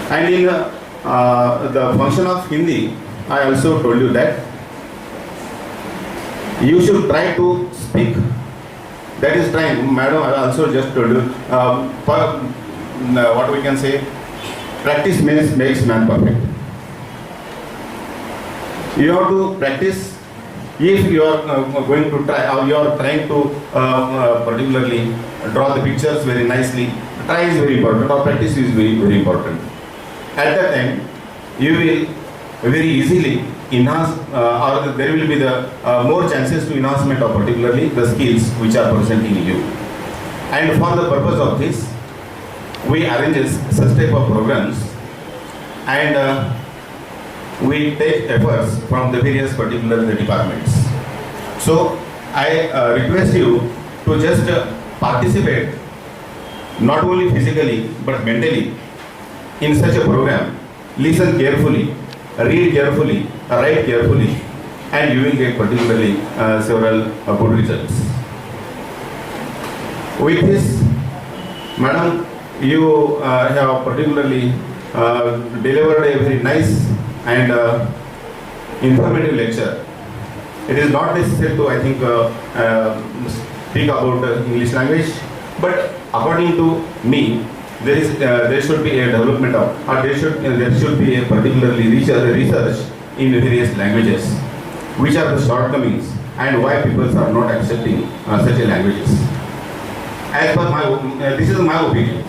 And in the function of Hindi, I also told you that you should try to speak. That is trying, Madam, I also just told you, what we can say, practice makes man perfect. You have to practice. If you are going to try or you are trying to particularly draw the pictures very nicely, try is very important or practice is very, very important. At that time, you will very easily enhance or there will be the more chances to enhancement of particularly the skills which are present in you. And for the purpose of this, we arrange such type of programs and we take efforts from the various particular departments. So I request you to just participate not only physically but mentally in such a program. Listen carefully read carefully, write carefully, and you will get particularly several good results. With this, madam, you have particularly delivered a very nice and informative lecture. It is not necessary to, I think, speak about English language, but according to me, there should be a development of, or there should be a particularly research in various languages, which are the shortcomings and why people are not accepting such languages. As per my, this is my opinion.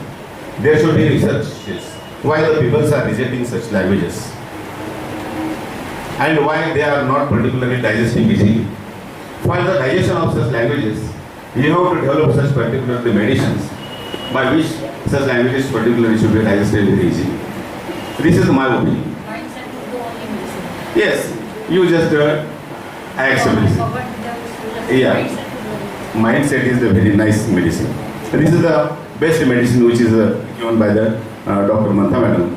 There should be researches why the people are rejecting such languages and why they are not particularly digesting easily. For the digestion of such languages, you have to develop such particular medicines by which such languages particularly should be digested very easily. This is my opinion. Yes, you just accept this. Yeah. Mindset is a very nice medicine. This is the best medicine which is given by the Dr. Mantha madam.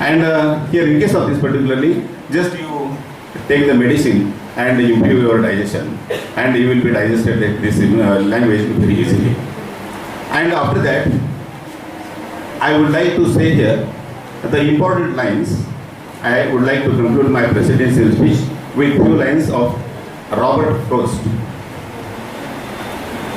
And here in case of this particularly, just you take the medicine and you improve your digestion and you will be digested this language very easily. And after that, I would like to say here the important lines. I would like to conclude my presidential speech with few lines of Robert Frost,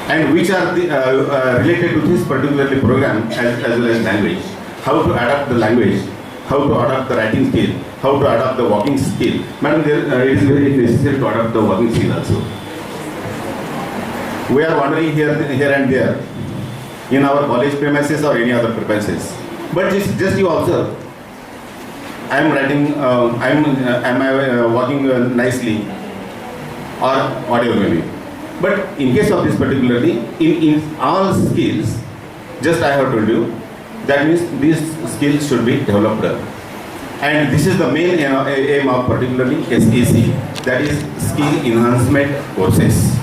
and which are related to this particular program as well as language. How to adapt the language, how to adapt the writing skill, how to adapt the walking skill. Madam, it is very necessary to adapt the walking skill also. We are wandering here and there in our college premises or any other premises. But just you observe, I am writing, am I walking nicely or whatever may be. But in case of this particularly, in all skills, just I have told you, that means these skills should be developed. And this is the main aim of particularly SEC, that is skill enhancement courses.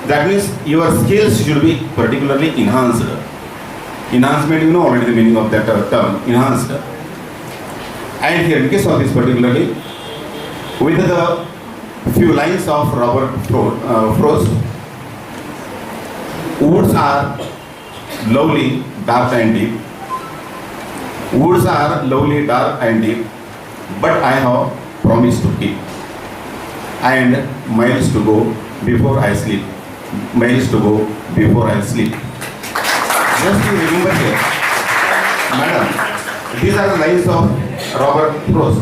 That means your skills should be particularly enhanced. Enhancement, you know already the meaning of that term, enhanced. And here in case of this particularly, with the few lines of Robert Frost, woods are lovely, dark and deep. Woods are lovely, dark and deep, but I have promised to keep. And miles to go before I sleep. Miles to go before I sleep. Just to remember here, madam, these are the lines of Robert Frost.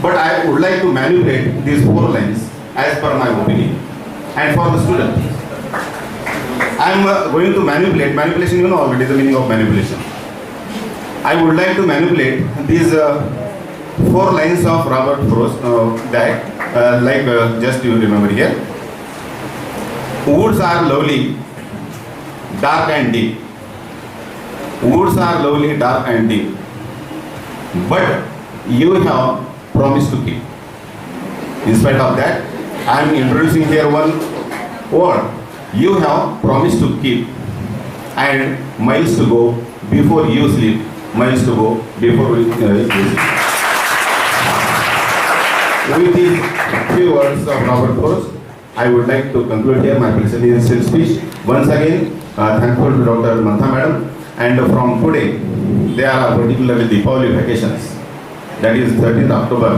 But I would like to manipulate these four lines as per my opinion. And for the student, I am going to manipulate. Manipulation, you know already the meaning of manipulation. I would like to manipulate these four lines of Robert Frost just you remember here. Woods are lovely, dark and deep. Woods are lovely, dark and deep. But you have promised to keep. In spite of that, I am introducing here one word. You have promised to keep, and miles to go before you sleep. Miles to go before you sleep. With these few words of Robert Frost, I would like to conclude here my presidential speech. Once again, thankful to Dr. Mantha madam. And from today, there are particularly the Deepavali vacations. That is 13th October,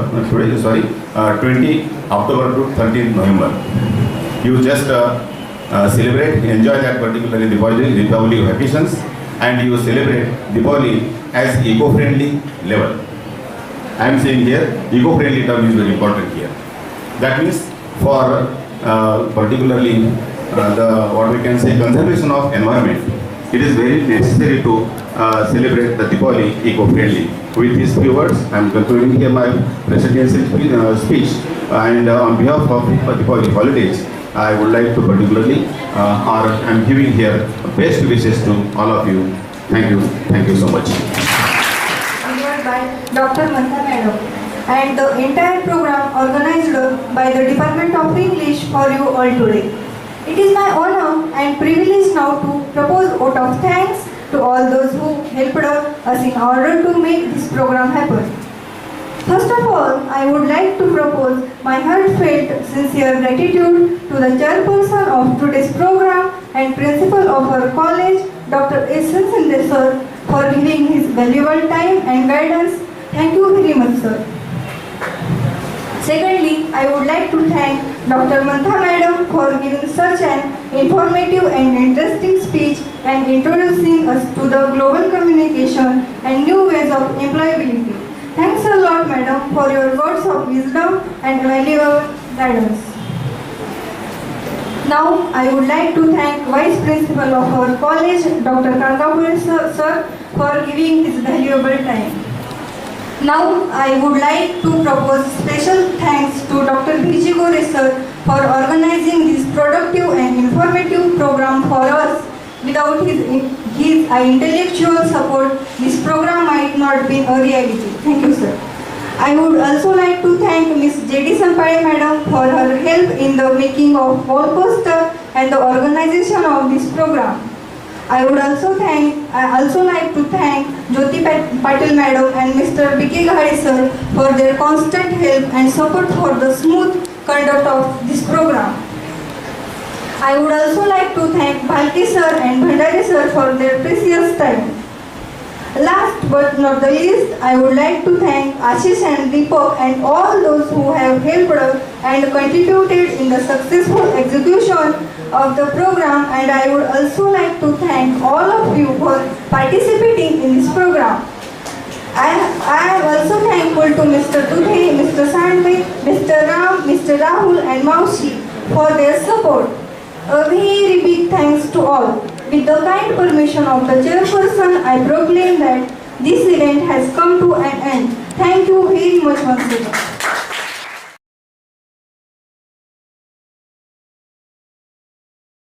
20 October to 13th November. You just celebrate, enjoy that particularly Deepavali vacations, and you celebrate Deepavali as eco-friendly level. I am saying here, eco-friendly term is very important here. That means for particularly the what we can say conservation of environment, it is very necessary to celebrate the Deepavali eco-friendly. With these few words, I am concluding here my presidential speech, and on behalf of Deepavali holidays, I would like to particularly, I am giving here best wishes to all of you. Thank you so much. Delivered by Dr. Mantha madam, and the entire program organized by the Department of English for you all today. It is my honor and privilege now to propose vote of thanks to all those who helped us in order to make this program happen. First of all, I would like to propose my heartfelt, sincere gratitude to the chairperson of today's program and principal of our college, Dr. S. Sinde sir, for giving his valuable time and guidance. Thank you very much, sir. Secondly, I would like to thank Dr. Mantha madam for giving such an informative and interesting speech and introducing us to the global communication and new ways of employability. Thanks a lot, madam, for your words of wisdom and valuable guidance. Now, I would like to thank Vice Principal of our college, Dr. Kangapur sir, for giving his valuable time. Now, I would like to propose special thanks to Dr. B.G. Gore sir for organizing this productive and informative program for us. Without his intellectual support, this program might not be a reality. Thank you, sir. I would also like to thank Ms. J.D. Sampade madam for her help in the making of all poster and the organization of this program. I also like to thank Jyoti Patil madam and Mr. B.K. Ghade sir for their constant help and support for the smooth conduct of this program. I would also like to thank Bhalke sir and Bhandare sir for their precious time. Last but not the least, I would like to thank Ashish and Deepak and all those who have helped us and contributed in the successful execution of the program, and I would also like to thank all of you for participating in this program. I am also thankful to Mr. Dudhe, Mr. Sandvi, Mr. Ram, Mr. Rahul and Maushi for their support. A very big thanks to all. With the kind permission of the chairperson, I proclaim that this event has come to an end. Thank you very much once again.